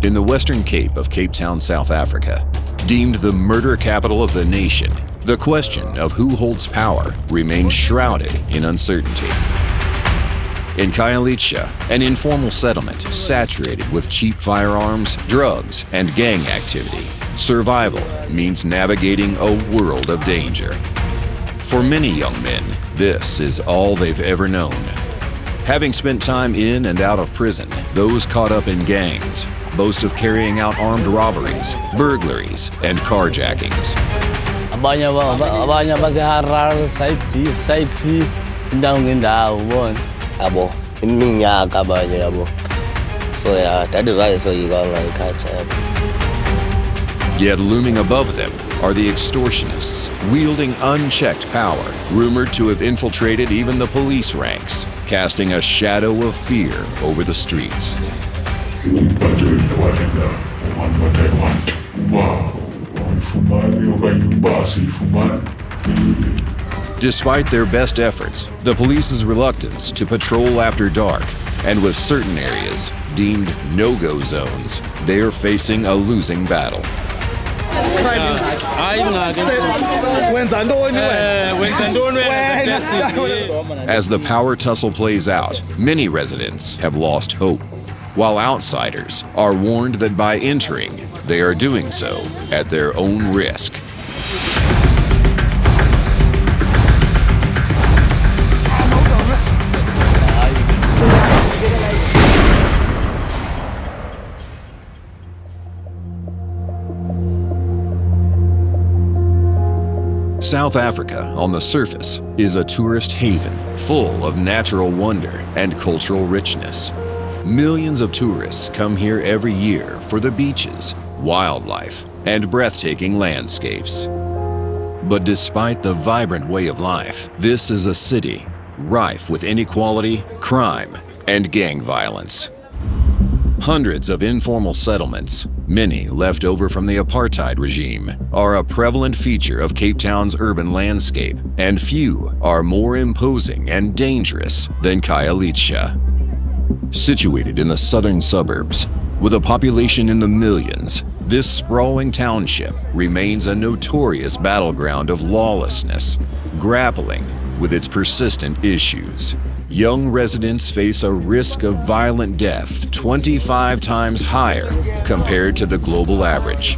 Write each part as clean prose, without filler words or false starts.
In the Western Cape of Cape Town, South Africa, deemed the murder capital of the nation, the question of who holds power remains shrouded in uncertainty. In Khayelitsha, an informal settlement saturated with cheap firearms, drugs, and gang activity, survival means navigating a world of danger. For many young men, this is all they've ever known. Having spent time in and out of prison, those caught up in gangs boast of carrying out armed robberies, burglaries, and carjackings. Abanye baziharar side B, side C, indawo bona. Yabo, iminyaka abanye yabo. So yeah, that is why so you got like catch. Yet looming above them are the extortionists, wielding unchecked power, rumored to have infiltrated even the police ranks, casting a shadow of fear over the streets. Despite their best efforts, the police's reluctance to patrol after dark, and with certain areas deemed no-go zones, they are facing a losing battle. As the power tussle plays out, many residents have lost hope, while outsiders are warned that by entering, they are doing so at their own risk. South Africa, on the surface, is a tourist haven full of natural wonder and cultural richness. Millions of tourists come here every year for the beaches, wildlife, and breathtaking landscapes. But despite the vibrant way of life, this is a city rife with inequality, crime, and gang violence. Hundreds of informal settlements, many left over from the apartheid regime, are a prevalent feature of Cape Town's urban landscape, and few are more imposing and dangerous than Khayelitsha. Situated in the southern suburbs, with a population in the millions, this sprawling township remains a notorious battleground of lawlessness, grappling with its persistent issues. Young residents face a risk of violent death 25 times higher compared to the global average.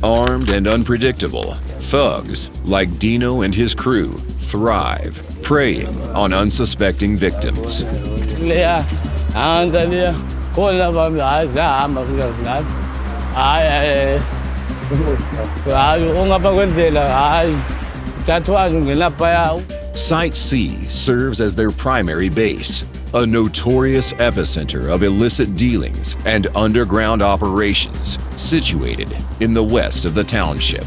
Armed and unpredictable, thugs like Dino and his crew thrive, preying on unsuspecting victims. Site C serves as their primary base, a notorious epicenter of illicit dealings and underground operations situated in the west of the township.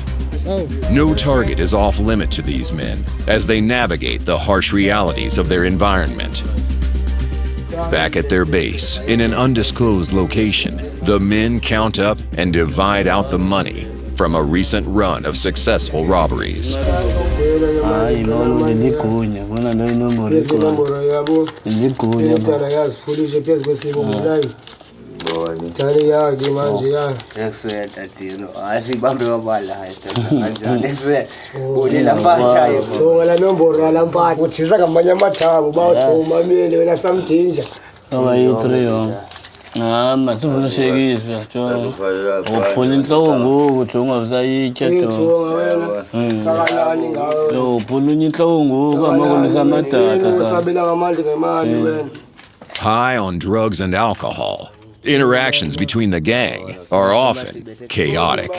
No target is off limit to these men as they navigate the harsh realities of their environment. Back at their base, in an undisclosed location, the men count up and divide out the money from a recent run of successful robberies. High on drugs and alcohol, interactions between the gang are often chaotic.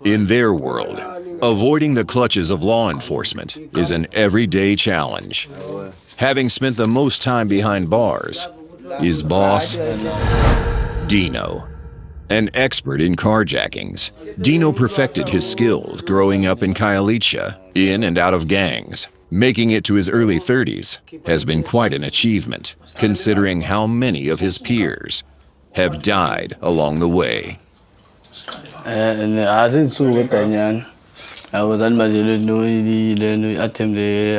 In their world, avoiding the clutches of law enforcement is an everyday challenge. Having spent the most time behind bars is boss Dino. An expert in carjackings, Dino perfected his skills growing up in Khayelitsha, in and out of gangs. Making it to his early 30s has been quite an achievement, considering how many of his peers have died along the way. I think so. I was on my attempted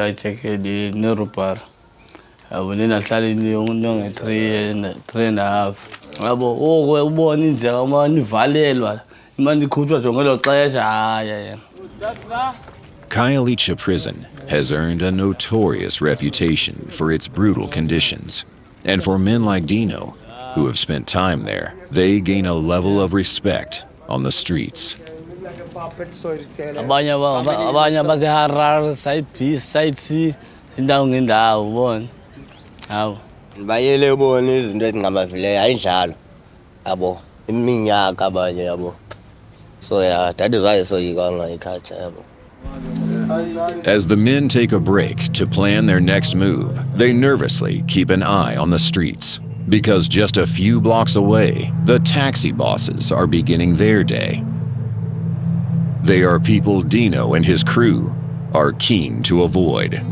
I checked the neuropar. When I started young 3.5. Yabo oko ubona indlela uma nivalelwa imani ikhutshwa nje ngelo xesha hayi. Khayelitsha prison has earned a notorious reputation for its brutal conditions. And for men like Dino, who have spent time there, they gain a level of respect on the streets. Abanye baseharare side B side C indawo ngendawo ubona. Hawu. Bayele bona izinto ezingamavileyo ayidlalo. Yabo, iminyaka abanye yabo. So yeah, that is why so you got like yabo. As the men take a break to plan their next move, they nervously keep an eye on the streets. Because just a few blocks away, the taxi bosses are beginning their day. They are people Dino and his crew are keen to avoid.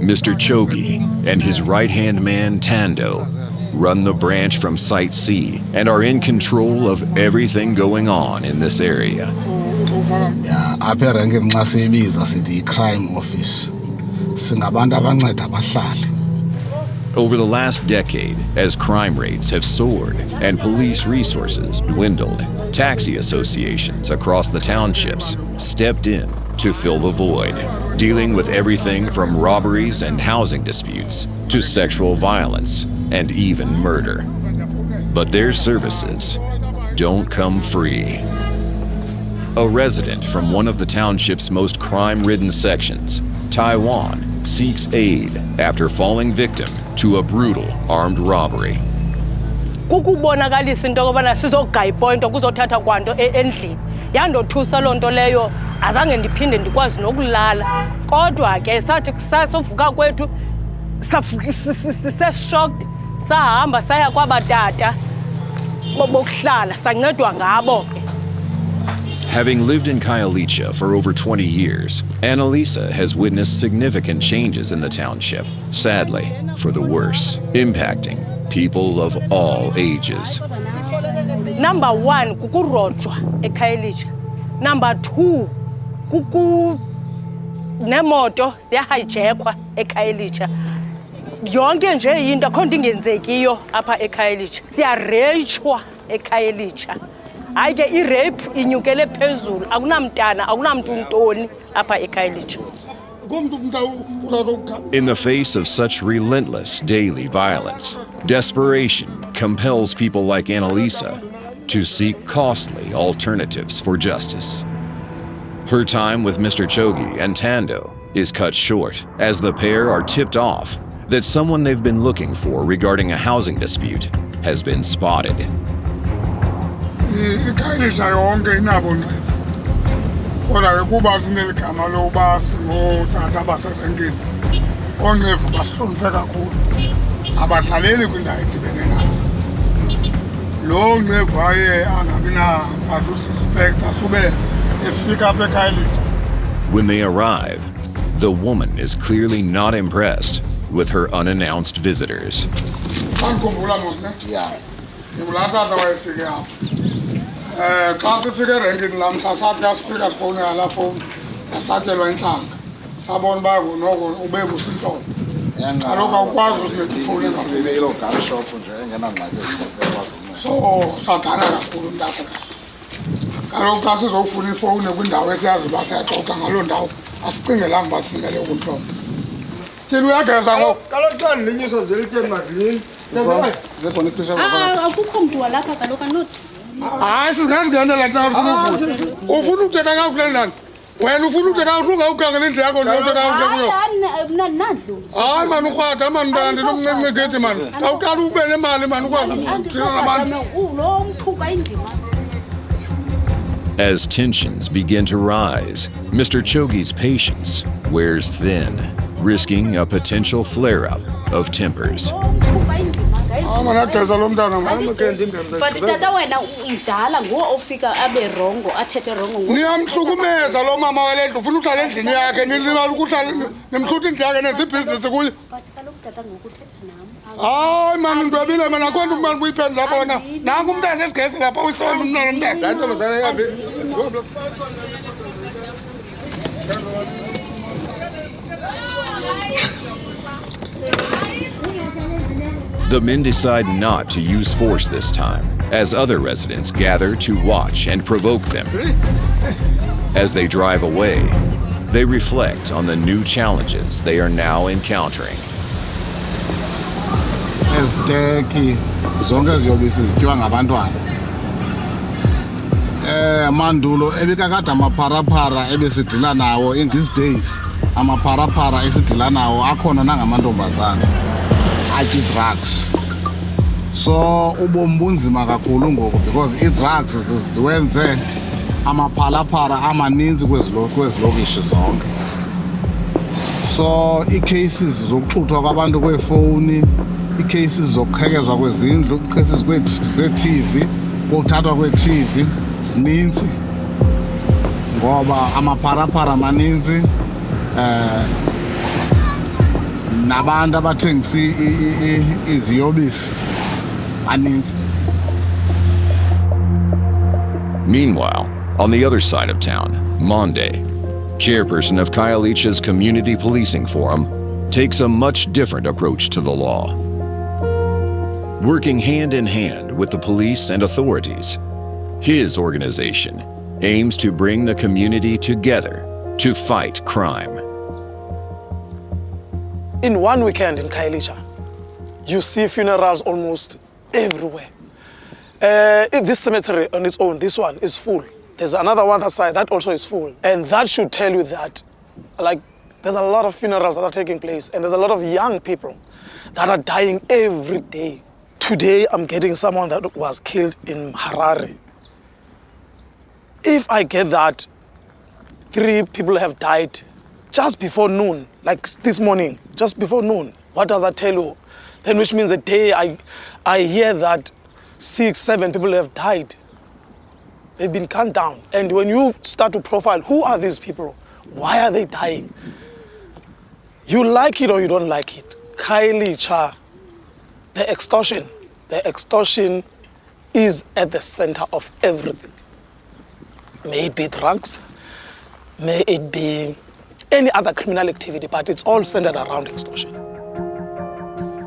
Mr. Chogi and his right-hand man Tando run the branch from Site C and are in control of everything going on in this area. Yeah, apha erenkini nxa siyibiza sithi crime office. Singabantu abanceda abahlali. Over the last decade, as crime rates have soared and police resources dwindled, taxi associations across the townships stepped in to fill the void, dealing with everything from robberies and housing disputes to sexual violence and even murder. But their services don't come free. A resident from one of the township's most crime-ridden sections, Taiwan, seeks aid after falling victim to a brutal armed robbery. Kukubonakalisa into yokubana sizogaya ipointo kuzothatha kwanto endlini. Yandothusa loo nto leyo azange ndiphinde ndikwazi nokulala. Kodwa ke sathi sasovuka kwethu siseshocked sahamba saya kwabatata bokuhlala sancedwa ngabo ke. Having lived in Khayelitsha for over 20 years, Annalisa has witnessed significant changes in the township, sadly, for the worse, impacting people of all ages. Number 1, kukurojwa eKhayelitsha. Number 2, nemoto siyahijackwa eKhayelitsha. Yonke nje into akho nto ingenzekiyo apha eKhayelitsha. Siyareyitshwa eKhayelitsha. Hayi ke irape inyukele phezulu akunamntana akunamntu untoni apha eKhayelitsha. In the face of such relentless daily violence, desperation compels people like Annalisa to seek costly alternatives for justice. Her time with Mr. Chogi and Tando is cut short as the pair are tipped off that someone they've been looking for regarding a housing dispute has been spotted. Ikhayelitsha yonke inabo ncedo kodwa ke kuba sineligama lokuba singootata baserenkini ooncevu basihloniphe kakhulu abadlaleli kwindawo edibene nathi. Loo ncevu aye angabi na-respect asube efika apha eKhayelitsha. When they arrive, the woman is clearly not impressed with her unannounced visitors. Xa ndikhumbula mos ne? Yeah. Ndingulaa tata wayefike apha. Xa sifike erenkini lamhla sathi xa sifika sifowunela laa fowuni yasatyelwa intlanga sabona uba noko ube busintlobo. Kaloku awukwazi usinceda ifowuni so sadana kakhulu mntasekhaya. Kaloku xa sizofuna ifowuni kwindawo esiyazi uba siyaxoxa ngaloo ndawo asicingelanga uba simele ukuntlobo. Thina uyageza ngoku. Kaloku xa ndilinyiswa zelityeni madlini. Akukho mntu walapha kaloku anothi. Hayi singazingenela xa ufuna ukuthetha kakuhle ndani. Wena ufuna ukuthetha kakuhle ungawukhangela indlu yakho ndiyothetha kakuhle kuyo. Mna nandlu. Hayi mani ukrwada mani mntana ndinomncinci gethi mani. Awuqala ube nemali mani ukwazi ukuthina nabantu. Lo mqhuba indima. As tensions begin to rise, Mr. Chogi's patience wears thin, risking a potential flare-up of tempers. Manageza lo mntana But tata wena umdala nguwo ofika abe rongo athethe rongo. niyamhlukumeza lo mama wale ndlu ufuna uhlala endlini yakhe nilibala ukuhlala nimhlutha indlu yakhe nenza ibhizinisi kuyo. But kaloku tata ngokuthetha nam. Hayi mani ndwabile mina akho nto umali buyiphendula bona nanku umntana esigesi lapha uyisona umntana umntana. Laa ntombazana yaphi? The men decide not to use force this time as other residents gather to watch and provoke them. As they drive away, they reflect on the new challenges they are now encountering. Eziteki zonke eziyobisi zityiwa ngabantwana. Mandulo ebekakade amapharapara ebesidila nawo in these days, amapharapara esidila nawo akhona nangamantombazana atyi drugs. So ubomi bunzima kakhulu ngoku because i-drugs ziwenze amaphalaphala amaninzi kwezi lokishi zonke. So ii-cases zokuxuthwa kwabantu kweefowuni, ii-cases zokukhekezwa kwezindlu, ii-cases zee-TV, kokuthathwa kwee-TV zininzi ngoba amapharaphala maninzi, nabantu abathengisa iziyobisi maninzi. Meanwhile, on the other side of town, Monday, chairperson of Khayelitsha's Community Policing Forum, takes a much different approach to the law. Working hand in hand with the police and authorities, his organization aims to bring the community together to fight crime. In one weekend in Khayelitsha, you see funerals almost everywhere. This cemetery on its own, this one is full. There's another one that side that also is full. And that should tell you that, like, there's a lot of funerals that are taking place and there's a lot of young people that are dying every day. Today, I'm getting someone that was killed in Harare. If I get that 3 people have died just before noon, like this morning, just before noon, what does that tell you? Then which means the day I hear that 6, 7 people have died, they've been gunned down. And when you start to profile, who are these people? Why are they dying? You like it or you don't like it. Khayelitsha, the extortion is at the center of everything. May it be drugs, may it be any other criminal activity, but it's all centered around extortion.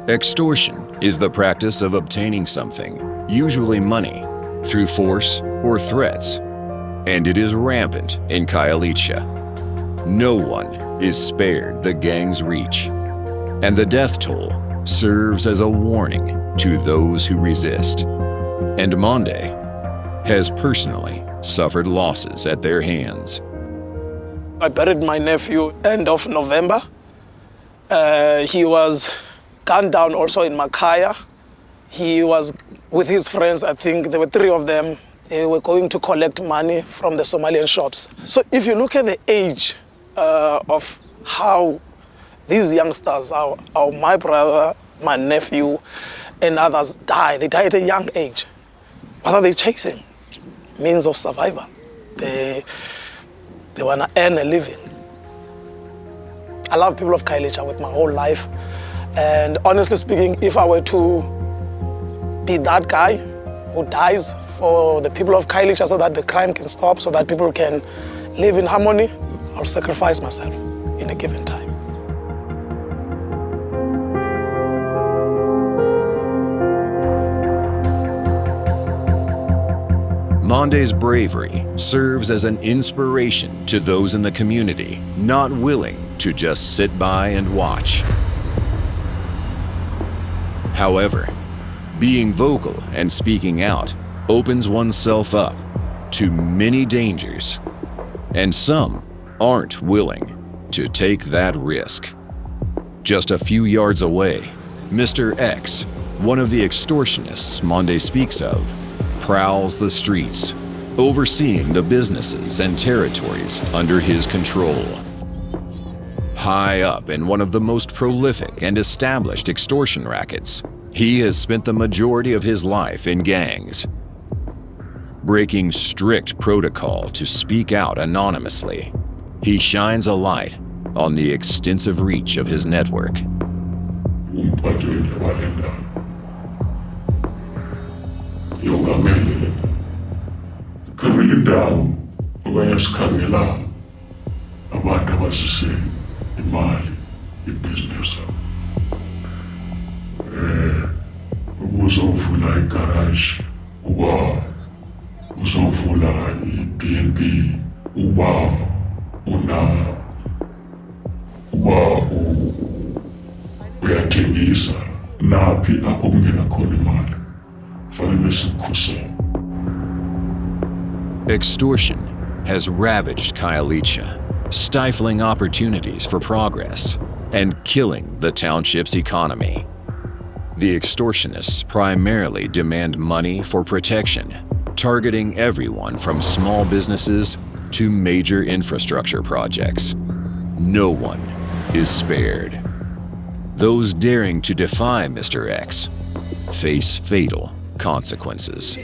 Extortion is the practice of obtaining something, usually money, through force or threats, and it is rampant in Khayelitsha. No one is spared the gang's reach, and the death toll serves as a warning to those who resist. And Monday has personally suffered losses at their hands. I buried my nephew end of November. He was gunned down also in Makaya. He was with his friends, I think there were 3 of them. They were going to collect money from the Somalian shops. So if you look at the age of how these youngsters, how my brother, my nephew, and others die, they die at a young age. What are they chasing? Means of survival. They want to earn a living. I love people of Khayelitsha with my whole life. And honestly speaking, if I were to be that guy who dies for the people of Khayelitsha so that the crime can stop, so that people can live in harmony, I'll sacrifice myself in a given time. Monday's bravery serves as an inspiration to those in the community not willing to just sit by and watch. However, being vocal and speaking out opens oneself up to many dangers, and some aren't willing to take that risk. Just a few yards away, Mr. X, one of the extortionists Monday speaks of, prowls the streets, overseeing the businesses and territories under his control. High up in one of the most prolific and established extortion rackets, he has spent the majority of his life in gangs, breaking strict protocol to speak out anonymously. He shines a light on the extensive reach of his network. Ubuzofuna igarage uba uzovula i-B&B uba uyathengisa naphi apho kungena khona imali fanele sikukhusele. Extortion has ravaged Khayelitsha, stifling opportunities for progress and killing the township's economy. The extortionists primarily demand money for protection, targeting everyone from small businesses to major infrastructure projects. No one is spared. Those daring to defy Mr. X face fatal consequences.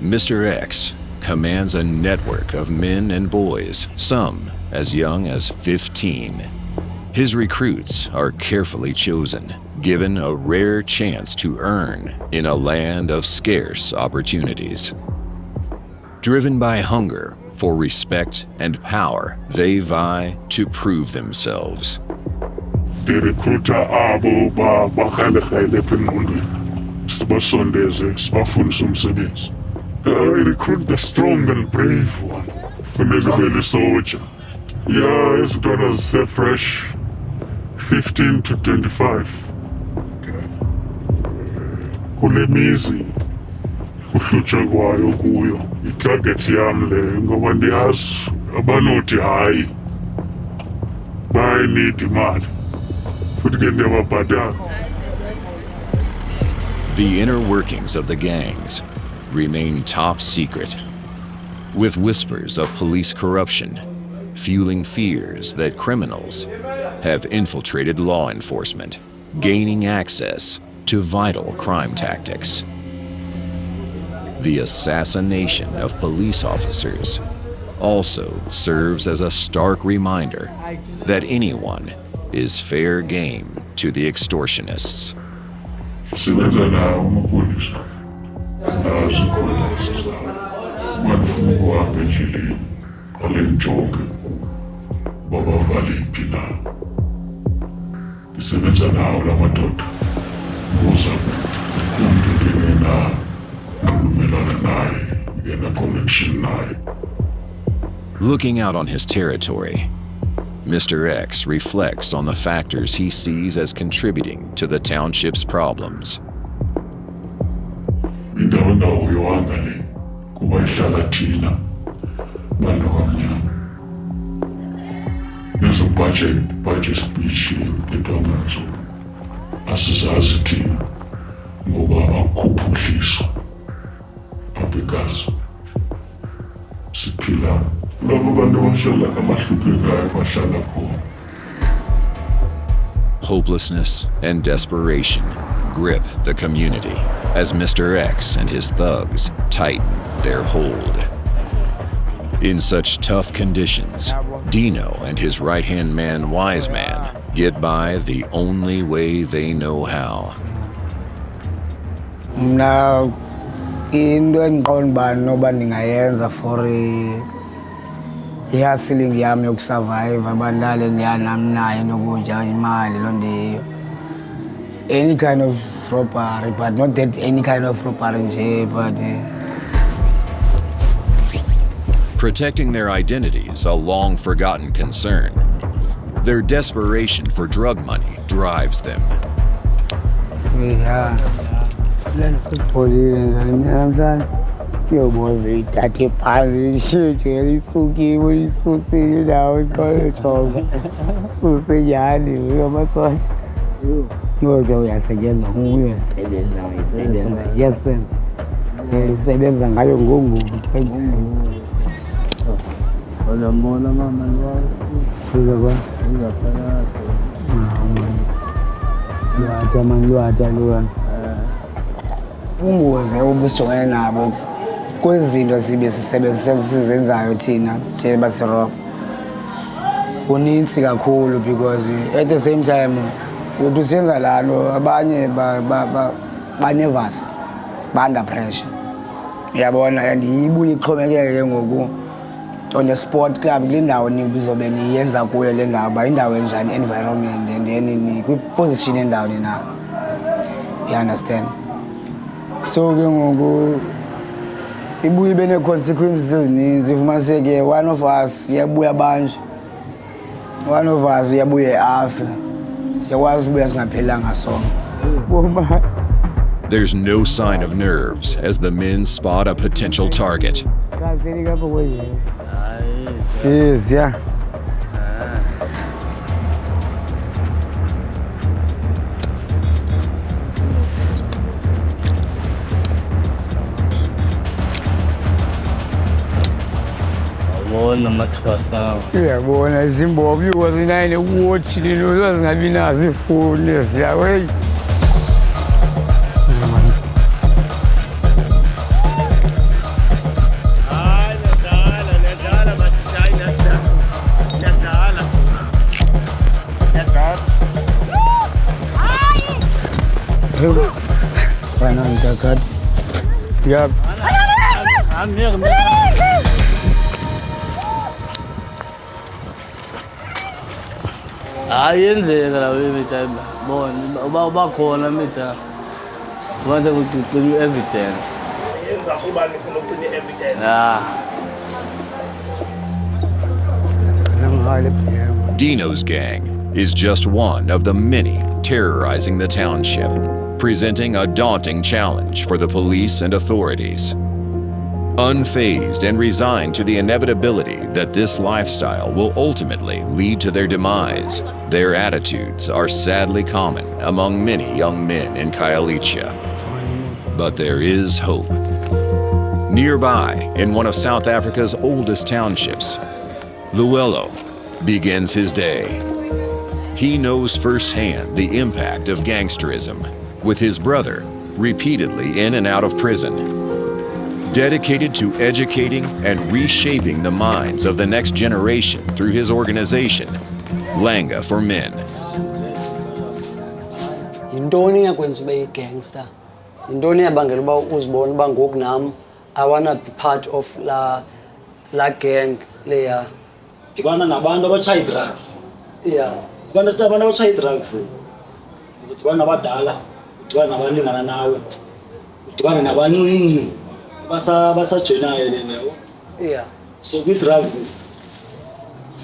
Mr. X commands a network of men and boys, some as young as 15. His recruits are carefully chosen, given a rare chance to earn in a land of scarce opportunities. Driven by hunger for respect and power, they vie to prove themselves. The recruiter abo bakrele phengqondweni sibasondeze sibafundise umsebenzi. I recruit the strong and brave one. Funeka be a soldier. Yeah, izintwana zise fresh 15 to 25. Kule mizi kuhlutshwa kwayo kuyo itarget yam le ngoba ndiyazi abanothi hayi bayinida imali futhi ke ndiyababhatala. The inner workings of the gangs remain top secret, with whispers of police corruption fueling fears that criminals have infiltrated law enforcement, gaining access to vital crime tactics. The assassination of police officers also serves as a stark reminder that anyone is fair game to the extortionists. Sibenza nawo amapolisa nazo icontacts zawo manifuna ukuhamba endleleni ale njonge babavaliphi na ndisebenza nawo la madoda buza umntu ndingena nxulumelana naye ngena connection naye. Looking out on his territory, Mr. X reflects on the factors he sees as contributing to the township's problems. Indawo yohamba le kuba ihlala thina bantu abamnyama. There's a budget speech entwanazo asizazi thina ngoba akuphuhliso abekazi siphila labo bantu abahlala abahluphekayo bahlala khona. Hopelessness and desperation grip the community as Mr. X and his thugs tighten their hold. In such tough conditions, Dino and his right-hand man, Wise Man, get by the only way they know how. Now, into engiqonda noba ndingayenza for ihustling yami yokusurvive abandale ndiyanamnayo nokutya imali londeyo. Any kind of robbery, but not that any kind of robbery nje, but Protecting their identities a long-forgotten concern. Their desperation for drug money drives them. yeah. Ithathe phansi ishejeli isukiwe isusile ndawo iqolojonga suse nyhani uyamasotsha kodwa uyasebenza uyasebenza isebenza ngayo ngongubo olambona mama lwa ungozi obusijongene nabo kwezi zinto sizenzayo thina njengoba siroba kunintsi kakhulu because at the same time uthi usenza laa nto abanye ba-nervous ba-under pressure uyabona and ibuye ixhomekeke ngoku on the sport club kule ndawo nizobe niyenza kuyo le ndawo uba indawo enjani environment and then kwi-position endawo ninayo. You understand? So ke ngoku ibuye ibe nee-consequences ezininzi. Ifumaniseke one of us uyabuya banjwe, one of us uyabuye afe, siyakwazi ubuya singaphelanga sonke. There's no sign of nerves as the men spot a potential target. Yes, yeah. Uyabona izimbombo yuko zinayine watch lino zingabi nazo ifoni siyawe. Bana ngakati. Yap. Ayenzeka la mita bona uba khona mita kwenza ukuthi ucine evidence. Yenza kuba nifuna ucine evidence. Dino's gang is just one of the many terrorizing the township, presenting a daunting challenge for the police and authorities. Unfazed and resigned to the inevitability that this lifestyle will ultimately lead to their demise, their attitudes are sadly common among many young men in Khayelitsha. But there is hope. Nearby, in one of South Africa's oldest townships, Luelo begins his day. He knows firsthand the impact of gangsterism, with his brother repeatedly in and out of prison. Dedicated to educating and reshaping the minds of the next generation through his organization, Langa for Men. Yintoni yakwenza ube yi-gangster? Yintoni yabangela uba uzibone uba ngoku nam I wanna be part of la gang leya? Dibana nabantu abatshaya drugs. Yeah. Abantu abatshaya drugs. Uzodibana nabadala, udibana nabalingana nawe, udibana nabancinci basajoyinayo lena yabo. Yeah. So kwi-drugs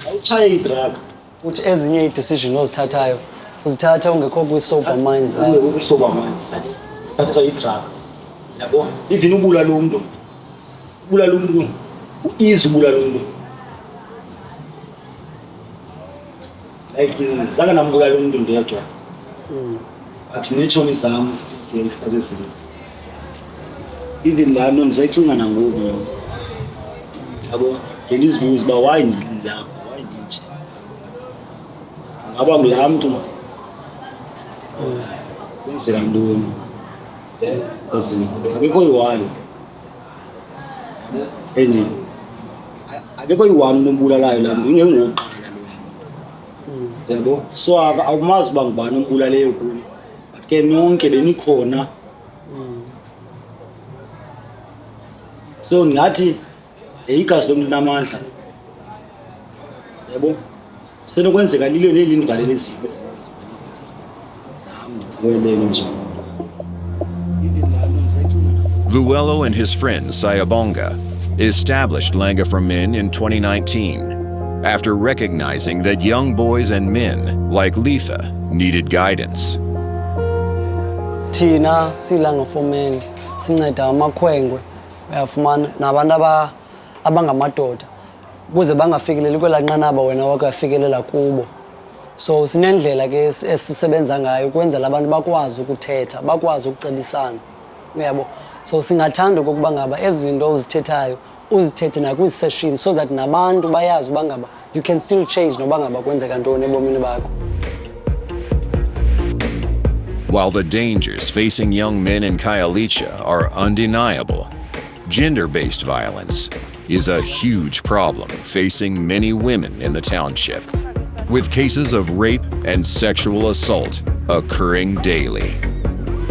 awutshaya i-drug. Uthi ezinye ii-decision ozithathayo uzithatha ungekho kwi-sober minds. Ungekho kwi-sober minds. Thathiswa i-drug. Yabo, even ubulala umuntu. Ubulala umuntu. Ueasy ubulala umuntu. Like zange nambulala umuntu ndedwa. Athi neetshomi zam gangster ezinye. Even laa nto ndisayicinga nangoku. Yabo, ngendizibuza uba why ndilapha, why ndinje. Ngaba ngulaa mntu kwenzeka ntoni. Because akekho yi-one. And akekho yi-one unombulalayo laa mntu, ingengowokuqala lo. Yabo, so awumazi uba ngubani ombulaleyo kuni. But ke nonke benikhona. So ngathi igazi lomntu namandla. Yabo, senokwenzeka lilo neli ndivalele izipho ezinintsi. Nam ndiphumelele nje. Luelo and his friend Sayabonga established Langa for Men in 2019 after recognizing that young boys and men like Letha needed guidance. Thina silanga for men sinceda amakhwenkwe uyafumana nabantu abangamadoda kuze bangafikeleli kwela nqanaba wena wakafikelela kubo. So sinendlela ke esisebenza ngayo ukwenzela abantu bakwazi ukuthetha, bakwazi ukucebisana. Uyabo, so singathanda ukuba ngaba ezinto ozithethayo uzithethe nakwi-session so that nabantu bayazi uba ngaba you can still change noba ngaba kwenzeka ntoni ebomini bakho. While the dangers facing young men in Khayelitsha are undeniable, gender-based violence is a huge problem facing many women in the township, with cases of rape and sexual assault occurring daily.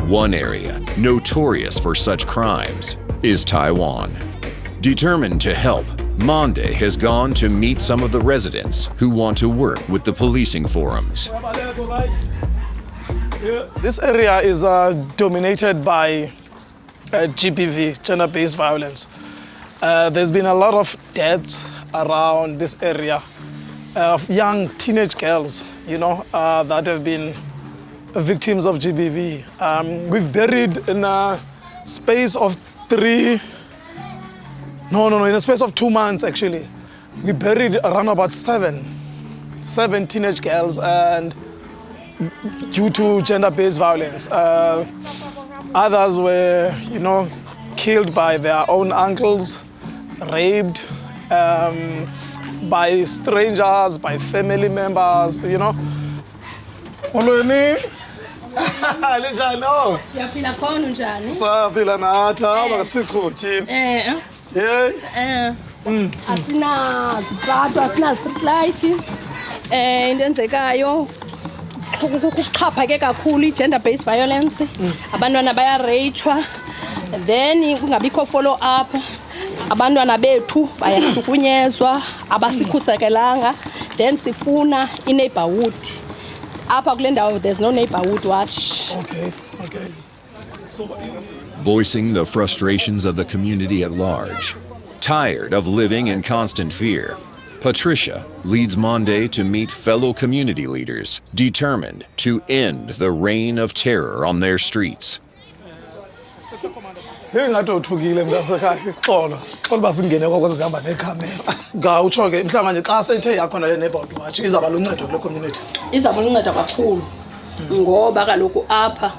One area notorious for such crimes is Taiwan. Determined to help, Monde has gone to meet some of the residents who want to work with the policing forums. This area is dominated by GBV, gender-based violence. There's been a lot of deaths around this area of young teenage girls, that have been victims of GBV. We've buried in a space of in a space of 2 months actually. We buried around about seven teenage girls, and due to gender-based violence. Others were, killed by their own uncles, raped, by strangers, by family members, Molweni. Linjani? Siyaphila khona njani? Saphila nathi abakasichotyi. Asina zitrato, asina street light. Into enzekayo kuxhaphake kakhulu i-gender-based violence. Abantwana bayareyitshwa, then kungabikho follow up. Abantwana bethu bayahlukunyezwa, abasikhuselanga, then sifuna i-neighborhood. Apha kule ndawo there's no neighborhood watch. Okay. Voicing the frustrations of the community at large, tired of living in constant fear, Patricia leads Monde to meet fellow community leaders determined to end the reign of terror on their streets. Ngingadothukile mntasekhaya xolo uba singene kwakwezi zihamba nekhamera. Ngawutsho ke mhlawumbe nje xa sethe yakhona le neighborhood watch izaba luncedo kule community. Izaba luncedo kakhulu ngoba kaloku apha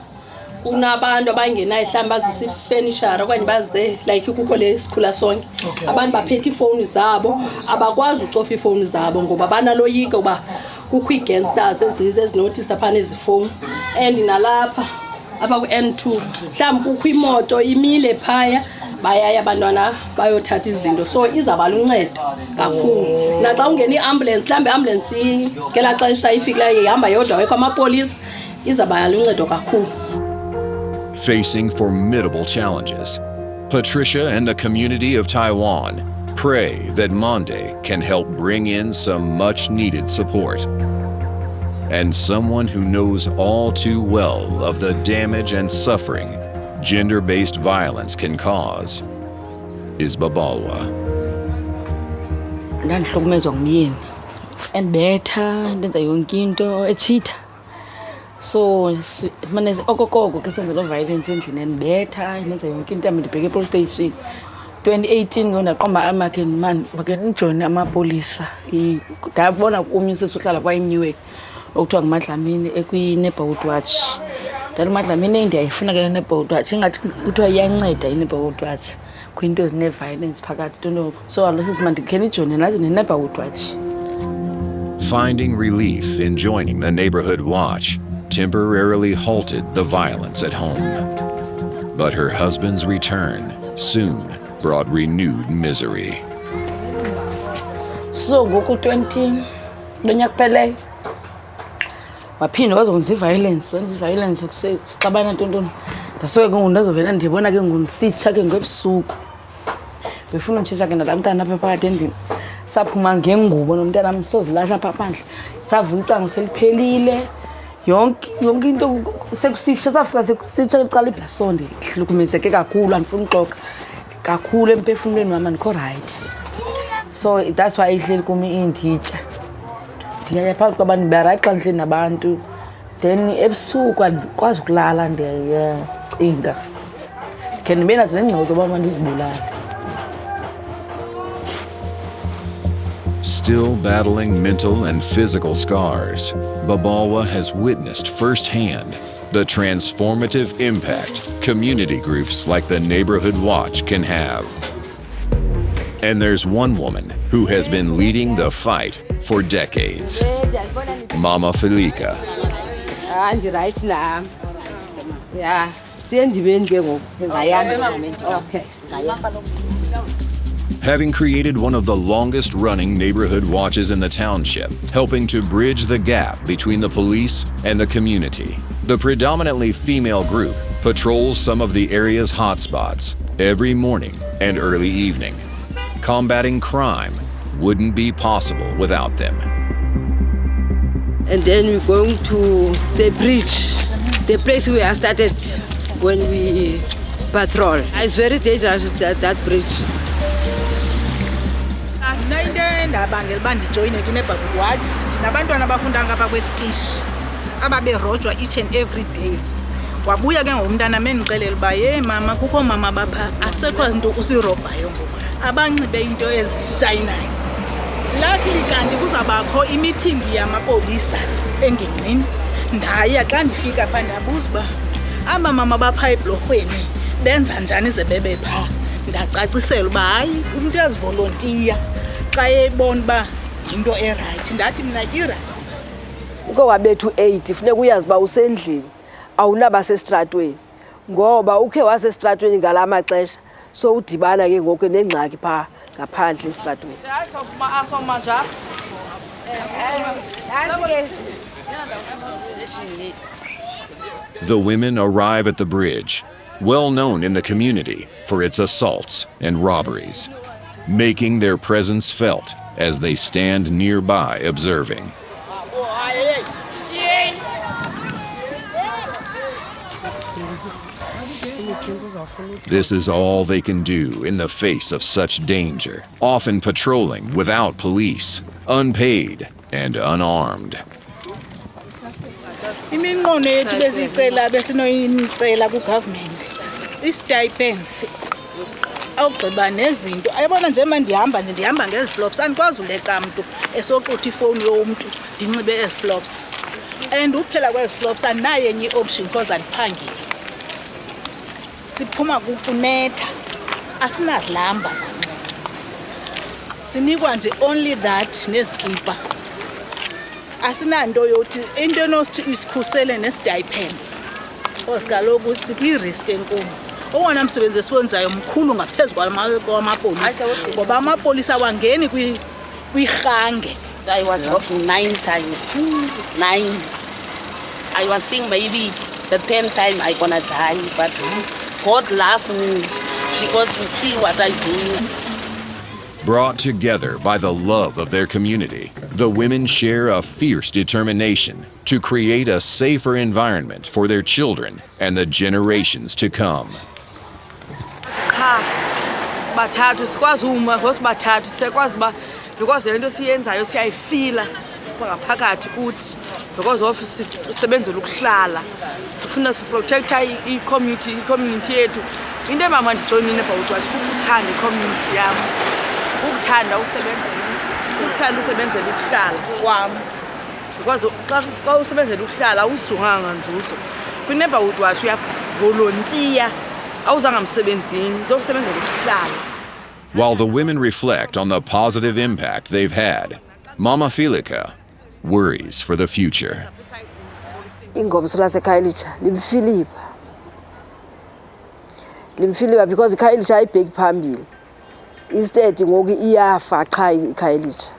kunabantu abangenayo mhlawumbi bazisa ifenishara okanye baze like kukho le sikhula sonke. Abantu baphethe iifowuni zabo abakwazi ucofa iifowuni zabo ngoba banaloyika uba kukho ii-gangsters ezininzi ezinotisa phana ezifowuni. And nalapha apha ku-N2 mhlawumbi kukho imoto imile phaya bayaya abantwana bayothatha izinto, so izaba luncedo kakhulu. Naxa ungena i-ambulance mhlawumbi i-ambulance ngelaa xesha ifikileyo ihamba yodwa wekho amapolisa, izaba luncedo kakhulu. Facing formidable challenges, Patricia and the community of Taiwan pray that Monde can help bring in some much-needed support. And someone who knows all too well of the damage and suffering gender-based violence can cause is Babalwa. Ndandihlukumezwa ngumyeni endibetha ndenza yonke into etshitha, so mane okokoko ke senze loo violence endlini endibetha ndenza yonke into yam ndibheke epolice station. 2018 ngondaqomba amakhe man bake ndijoyine amapolisa ndabona kumnyusisa uhlala kwaimnyiwe okuthiwa nguMadlamini ekwi-neighborhood watch. Ndathi uMadlamini ndiyayifuna ke le neighborhood watch ingathi kuthiwa iyanceda i-neighborhood watch kwiinto ezine-violence phakathi tonto, so alo sisi mandikhe ndijoyine nathi ne-neighborhood watch. Finding relief in joining the neighborhood watch temporarily halted the violence at home. But her husband's return soon brought renewed misery. So ngoku 20 lonyaka kupheleyo waphinda wazokwenza i-violence sixabana ntontoni. Ndasoke ke ngoku ndazovela ndiyibona ke ngoku ndisitsha ke ngebusuku befuna utshisa ke nalaa mntana apha phakathi endlini. Saphuma ngengubo nomntana am sozilahla apha phandle, savuka icango seliphelile, yonke into sekusitsha, safika sekusitsha kuqala ibhlasonde. Ndihlukumezeke kakhulu, andifuna uxoka kakhulu emphefumlweni wam, andikho right. So that's why ihleli kum inditya, ndiyaya phakathi kwabantu barayithi xa ndihleli nabantu, then ebusuku andikwazi ukulala, ndiyacinga khe ndibe nazo neengcingo zoba mandizibulale. Still battling mental and physical scars, Babalwa has witnessed firsthand the transformative impact community groups like the Neighborhood Watch can have. And there's one woman who has been leading the fight for decades, Mama Felika. Right now. Yeah. Okay. Having created one of the longest-running neighborhood watches in the township, helping to bridge the gap between the police and the community, the predominantly female group patrols some of the area's hotspots every morning and early evening, Combating crime wouldn't be possible without them. And then we're going to the bridge, the place we have started when we patrol. It's very dangerous, that bridge. Ndabangela uba ndijoyine kwi-neighborhood watch ndinabantwana abafundanga apha kwesitishi ababerojwa each and every day. Wabuya ke ngomntana mendixelela uba ye mama kukho mama bapha asekho nto usirobhayo ngoku abanxibe into ezishayinayo. Luckily kanti kuzawubakho imithingi yamapolisa engingqini. Ndaya xa ndifika phaa ndabuza uba aba mama bapha ebhulorhweni benza njani ze bebe phaa. Ndacacisela uba hayi umntu uyazivolontiya xa ebona uba yinto erayithi. Ndathi mna irayithi. Uko wabethu 8 funeka uyazi uba usendlini awunabasestratweni ngoba ukhe wasestratweni ngala maxesha so udibana ke ngoku nengxaki phaa ngaphandle estratweni. The women arrive at the bridge, well known in the community for its assaults and robberies, making their presence felt as they stand nearby observing. This is all they can do in the face of such danger, often patrolling without police, unpaid and unarmed. Iminqono yethu besicela besinoyicela ku-government i-stipends awugqiba nezinto ayibona nje ma ndihamba ngezi flops andikwazi uleqa mntu esoxutha ifowuni yomntu ndinxibe ezi flops and uphela kwezi flops andinayo enye i-option because andiphangeli. Siphuma kunetha asinazilamba zanxiba sinikwa nje only that nezikipa asinanto yothi into enothi isikhusele nestipends because kaloku sikwi-risk enkulu. Owona msebenzi esiwenzayo mkhulu ngaphezu kwamapolisa ngoba amapolisa awangeni kwirhange. I was robbed 9 times. 9. I was thinking maybe the 10th time I gonna die, but God loved me because He see what I do. Brought together by the love of their community, the women share a fierce determination to create a safer environment for their children and the generations to come. Cha sibathathu sikwazi uma ngosibathathu sekwazi ba because lento siyenzayo siyayifila ngaphakathi kuthi because of sisebenzela ukuhlala sifuna siprotecta i-community yethu. Into emama ndijoyinile about wathi ukuthanda i-community yam, ukuthanda usebenzela ukuhlala kwami because xa usebenzela ukuhlala awuzijonganga nzuzo. Kwi-neighborhood watch uyavolontiya awuzanga msebenzini uzosebenzela ukuhlala. While the women reflect on the positive impact they've had, Mama Filika worries for the future. Ingomso laseKhayelitsha limfilipa because iKhayelitsha ayibheki phambili instead ngoku iyafa qha iKhayelitsha.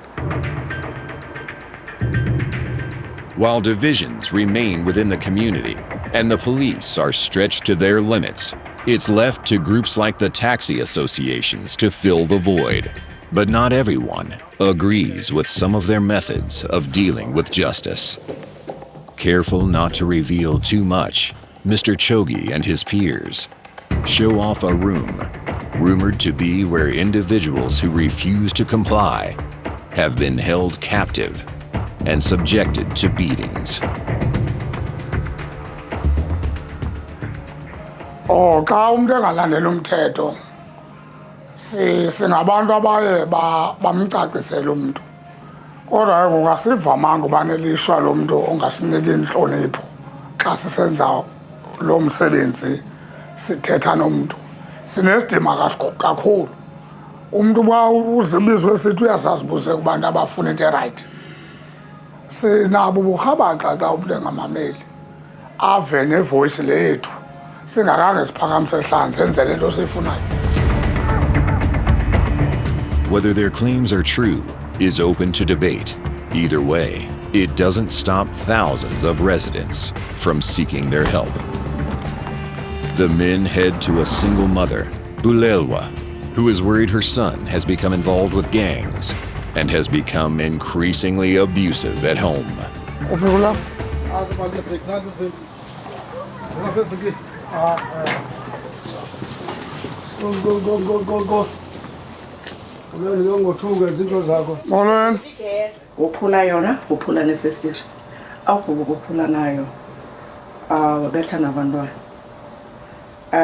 While divisions remain within the community and the police are stretched to their limits, it's left to groups like the taxi associations to fill the void. But not everyone agrees with some of their methods of dealing with justice. Careful not to reveal too much, Mr. Chogi and his peers show off a room rumored to be where individuals who refuse to comply have been held captive and subjected to beatings. Xa umuntu engalandeli umthetho singabantu abaye bamcacisele umuntu kodwa kungasivamanga uba nelishwa lo muntu ongasiniki intlonipho xa sisenza lo msebenzi sithetha nomuntu. Sinesidima kakhulu umuntu uba uzibizwe esithi uyazazibuze kubantu abafuna into erayithi. Sinabo uburhabaxa xa umuntu engamameli ave nevoyisi lethu singakhange siphakamise hlanze enzele into siyifunayo. Whether their claims are true is open to debate. Either way, it doesn't stop thousands of residents from seeking their help. The men head to a single mother, Bulelwa, who is worried her son has become involved with gangs and has become increasingly abusive at home. Go. Morning. Uphula yona, uphula nefestiri. Awukuba uphula nayo. Wabetha nabantwana.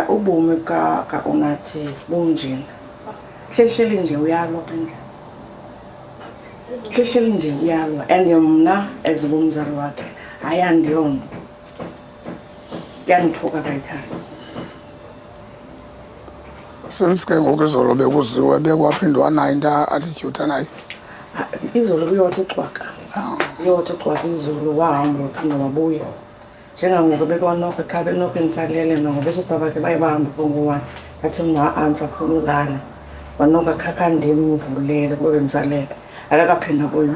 Ubomi ka unathi bunjini. Hlehleli nje uyalwa phandle. Hlehleli nje uyalwa and mna ezibumzali wakhe ayandiyona. Yanithoka kayithanda. Since ke ngoku izolo bekuziwe bekwaphindwa nayo into attitude nayo. Izolo kuyothi uxwaka. Uyothi uxwaka izolo wahamba waphinda wabuya. Njengangoku bekwanokho ekhaya benokho enisalele ngoba esositaba ke bayibamba bongo-1 athi mna answer khululana wanokho khakha ndimvulele kube benisalele akakaphinda kuyo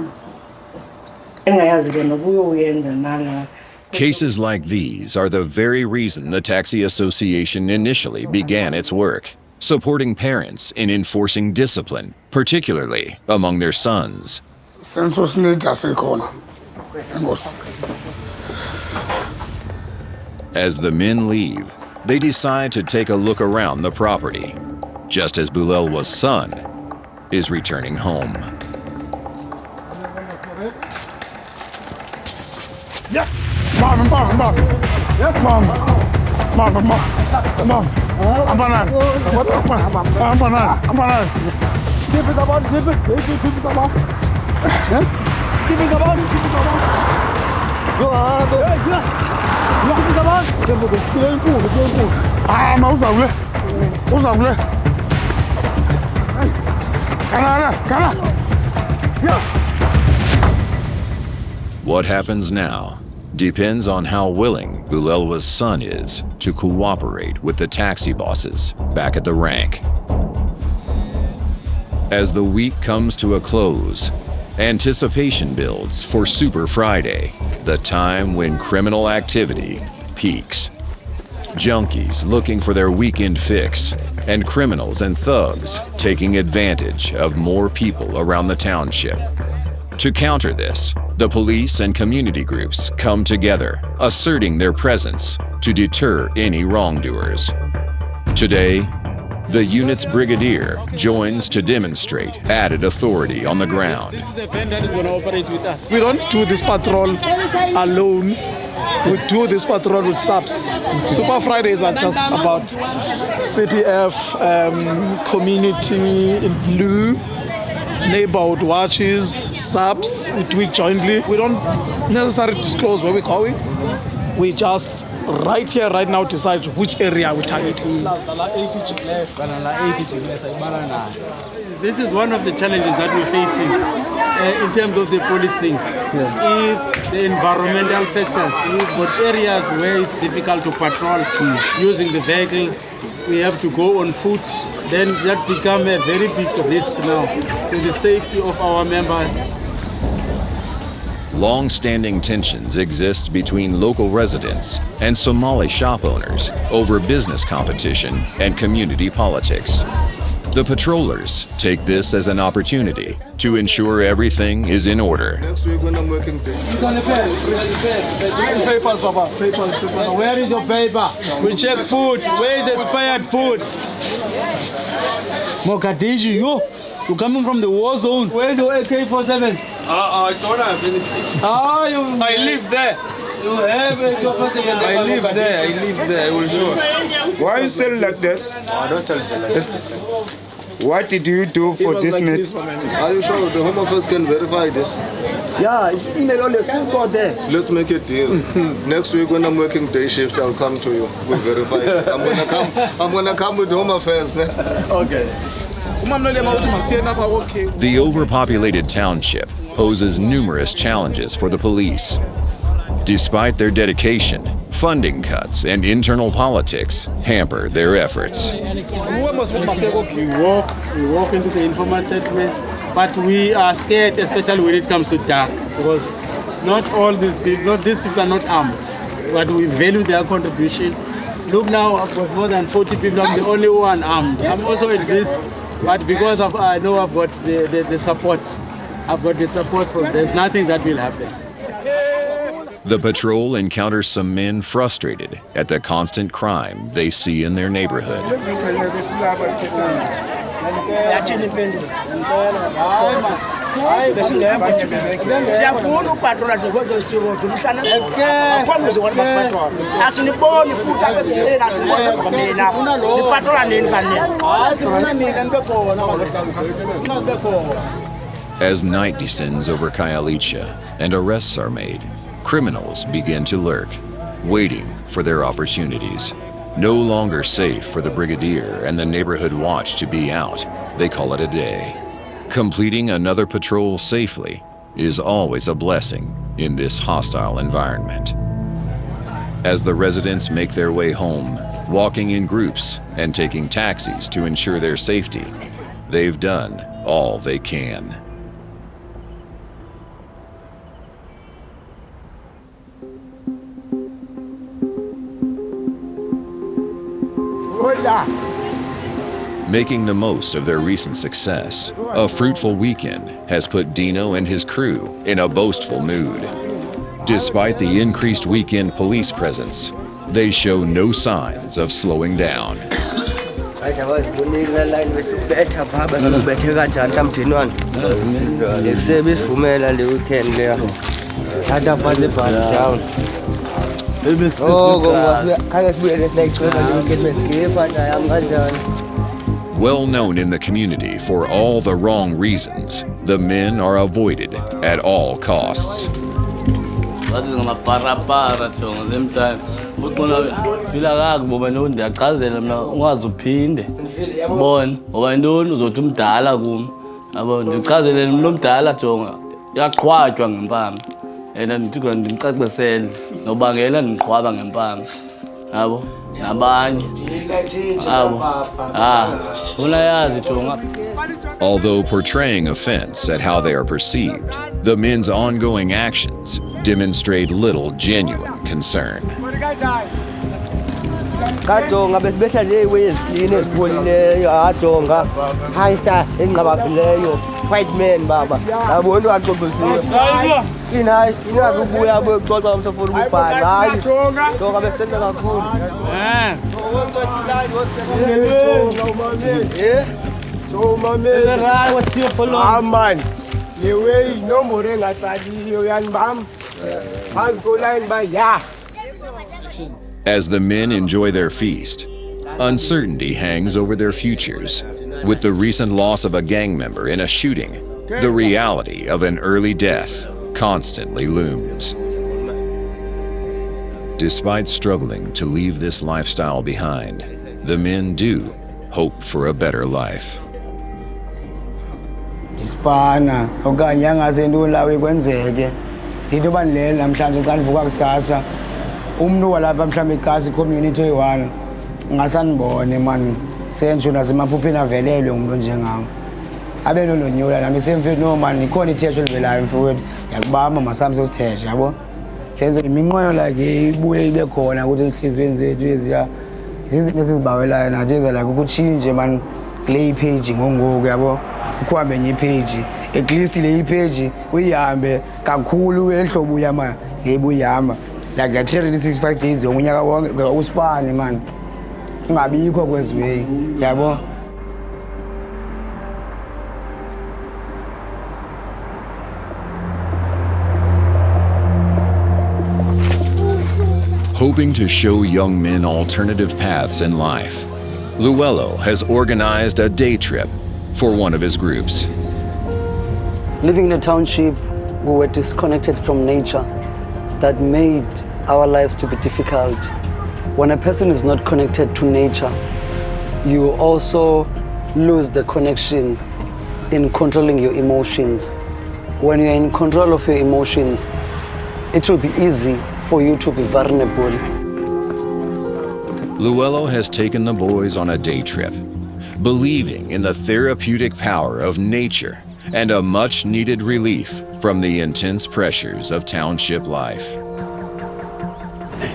engayazi ke nobuye uyenza nala. Cases like these are the very reason the Taxi Association initially began its work, supporting parents in enforcing discipline, particularly among their sons. As the men leave, they decide to take a look around the property, just as Bulelwa's son is returning home. Yeah, mom. Yes, mom. I'm banana. Keep it about. Go on. What happens now depends on how willing Bulelwa's son is to cooperate with the taxi bosses back at the rank. As the week comes to a close, anticipation builds for Super Friday, the time when criminal activity peaks. Junkies looking for their weekend fix, and criminals and thugs taking advantage of more people around the township. To counter this, the police and community groups come together, asserting their presence to deter any wrongdoers. Today, the unit's brigadier joins to demonstrate added authority on the ground. This is the van that is going to operate with us. We don't do this patrol alone. We do this patrol with subs. Super Fridays are just about CPF, community in blue, neighborhood watches, subs. We do it jointly. We don't necessarily disclose where we're going. We just right here, right now, decide which area we target. This is one of the challenges that we're facing in terms of the policing, is the environmental factors. We've got areas where it's difficult to patrol using the vehicles. We have to go on foot. Then that becomes a very big risk now to the safety of our members. Long-standing tensions exist between local residents and Somali shop owners over business competition and community politics. The patrollers take this as an opportunity to ensure everything is in order. Next week when I'm working day. Papers, Papa. Papers. Where is your paper? We check food. Where is expired food? Mogadishu, you're coming from the war zone. Where's your AK-47? I don't have anything. I live there. You have AK-47. I live there. I will show. Why are you selling like that? I don't sell like that. What did you do for this net? Are you sure the Home Office can verify this? Yeah, it's email only. You can't go there. Let's make a deal. Next week when I'm working day shift, I'll come to you. We'll verify this. I'm gonna come with Home Affairs. Okay. The overpopulated township poses numerous challenges for the police. Despite their dedication, funding cuts and internal politics hamper their efforts. We walk into the informal settlements, but we are scared, especially when it comes to dark, because not all these people are not armed, but we value their contribution. Look now, I've got more than 40 people, I'm the only one armed. I'm also at risk But because of I know I've got the support. I've got the support from there's nothing that will happen. The patrol encounters some men frustrated at the constant crime they see in their neighborhood. As night descends over Khayelitsha and arrests are made, criminals begin to lurk, waiting for their opportunities. No longer safe for the brigadier and the neighborhood watch to be out, they call it a day. Completing another patrol safely is always a blessing in this hostile environment. As the residents make their way home, walking in groups and taking taxis to ensure their safety, they've done all they can. Making the most of their recent success, a fruitful weekend has put Dino and his crew in a boastful mood. Despite the increased weekend police presence, they show no signs of slowing down. Well known in the community for all the wrong reasons, the men are avoided at all costs. Although portraying offense at how they are perceived, the men's ongoing actions demonstrate little genuine concern. White men, Baba. I want to go to see. As the men enjoy their feast, uncertainty hangs over their futures. With the recent loss of a gang member in a shooting, the reality of an early death constantly looms. Despite struggling to leave this lifestyle behind, the men do hope for a better life. Ispana okanye angasendola wekwenzeke into bandlela namhlanje kandivuka kusasa umuntu walapha mhlawumbe igazi community oyi-1 ngasanibone man sentsho nasemaphupheni avelelwe umuntu njengam abe nolonyula nami semfethu no man ikhona ithesho elivelayo mfowethu yakubamba masami sosithesha yabo senzo iminqweno like ibuye ibe khona ukuthi enhliziyweni zethu eziya izinto esizibawelayo nathi eza like ukutshintshe man kule page ngongoku yabo ukuhambe enye ipage at least le page uyihambe kakhulu ehlobo uyama lebu uyama like 365 days unyaka wonke usipane man ungabikho kweziwe yabo. Hoping to show young men alternative paths in life, Luello has organized a day trip for one of his groups. Living in a township, we were disconnected from nature. That made our lives to be difficult. When a person is not connected to nature, you also lose the connection in controlling your emotions. When you're in control of your emotions, it will be easy for you to be vulnerable. Luello has taken the boys on a day trip, believing in the therapeutic power of nature and a much-needed relief from the intense pressures of township life.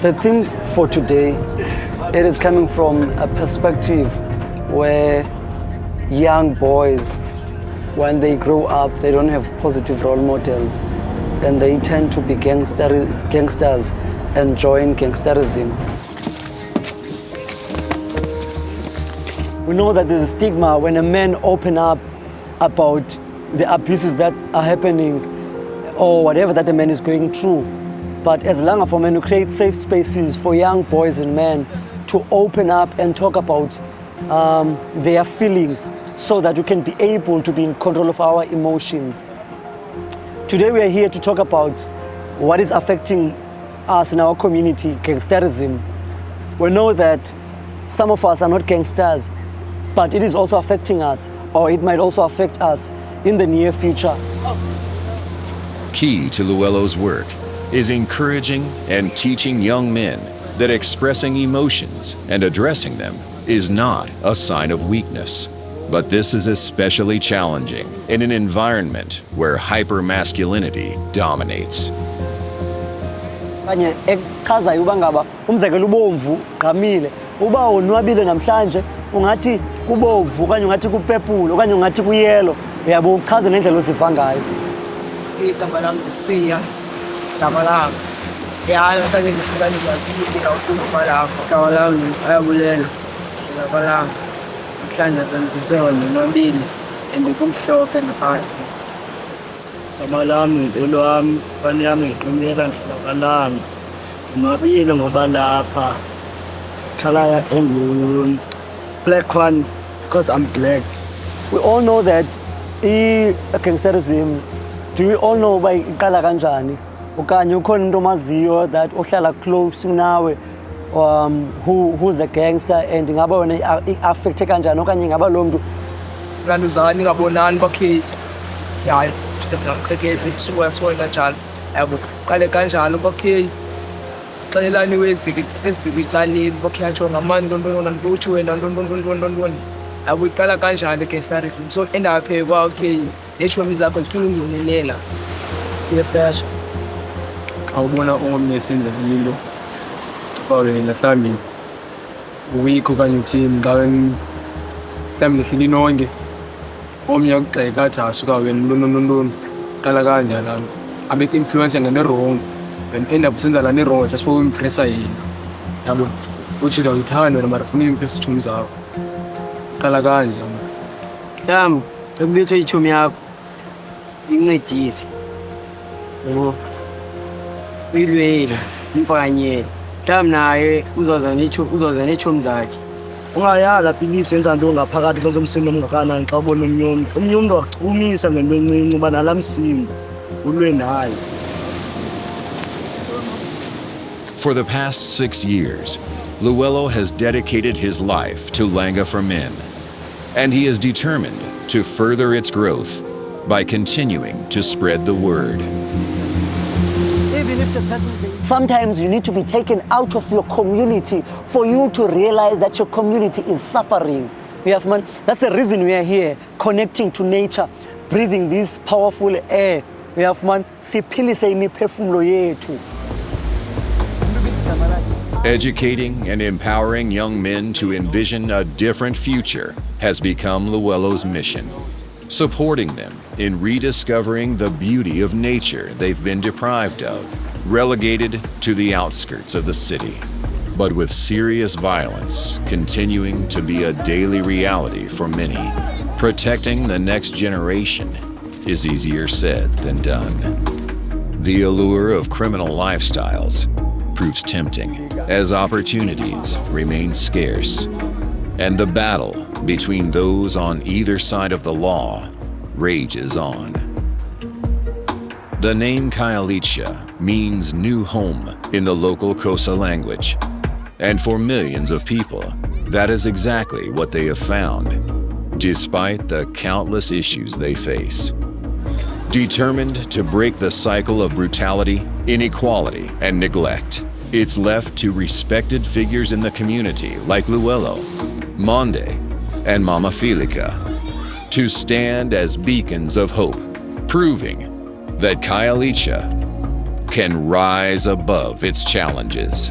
The theme for today, it is coming from a perspective where young boys, when they grow up, they don't have positive role models, and they tend to be gangsters and join gangsterism. We know that there's a stigma when a man open up about the abuses that are happening or whatever that a man is going through. But as long as men, we create safe spaces for young boys and men to open up and talk about their feelings so that we can be able to be in control of our emotions. Today we are here to talk about what is affecting us in our community, gangsterism. We know that some of us are not gangsters, but it is also affecting us, or it might also affect us in the near future. Key to Luello's work is encouraging and teaching young men that expressing emotions and addressing them is not a sign of weakness. But this is especially challenging in an environment where hypermasculinity dominates. Kanye ekuchazayo uba ngaba umzekelo ubomvu gqamile uba wonwabile namhlanje ungathi kubomvu okanye ungathi kupepule okanye ungathi kuyelo uyabo uchaze nendlela oziva ngayo. Igama lami Siya, igama lami kanye ngifika ngizakufika ukuba lapho igama lami ayabulela igama lami mhlanje senziswe nonwabile endikumhlophe ngaphandle. Igama lami impilo wami fani yami ngiqhumela igama lami ngimabile ngoba lapha thalaya enguni black one because I'm black. We all know that gangsterism, do we all know by iqala kanjani okanye ukhona into omaziyo that ohlala close nawe who's a gangster and ngaba wena affecte kanjani okanye ngaba lo muntu ranuzani ngabonani bakhe yayi ngakekeze suwa kanjalo yabo qale kanjalo bakhe xelelani wezibhikicani bakhe yatsho ngamani ntontoni nantuthu wena ntontoni yabo iqala kanjani gangsterism so endaphe kwa okay neshomi zakho zifuna ungenelela yepesha awubona omnye esenza into bawulela mhlawumbi uweek okanye uthini xa mhlawumbi nihleli nonke omnye akugxeka athi asuka wena ntoni qala kanje laa nto abeke influence ngane-wrong and end up usenza laa ne-wrong just for uimpressa yena yabo uthi ndawuyithanda wena mara funa uimpressa itshomi zakho qala kanje mhlawumbi ekubethwe itshomi yakho incedise yabo uyilwela impakanyela mhlawumbi naye uzoza netshomi zakhe ungayala apilisi yenza nto ngaphakathi kwezomsindo omngakanani xa ubona omnye umntu wakuchumisa ngento encinci uba nala msindo ulwe naye. For the past 6 years, Luello has dedicated his life to Langa for Men, and he is determined to further its growth by continuing to spread the word. Even if the person, sometimes you need to be taken out of your community for you to realize that your community is suffering. That's the reason we are here, connecting to nature, breathing this powerful air. Siphilise imiphefumulo yethu. Educating and empowering young men to envision a different future has become Luello's mission, supporting them in rediscovering the beauty of nature they've been deprived of, relegated to the outskirts of the city. But with serious violence continuing to be a daily reality for many, protecting the next generation is easier said than done. The allure of criminal lifestyles proves tempting as opportunities remain scarce, and the battle between those on either side of the law rages on. The name Khayelitsha means new home in the local Xhosa language, and for millions of people, that is exactly what they have found, despite the countless issues they face. Determined to break the cycle of brutality, inequality, and neglect, it's left to respected figures in the community like Luello, Monde, and Mama Filika to stand as beacons of hope, proving that Khayelitsha can rise above its challenges.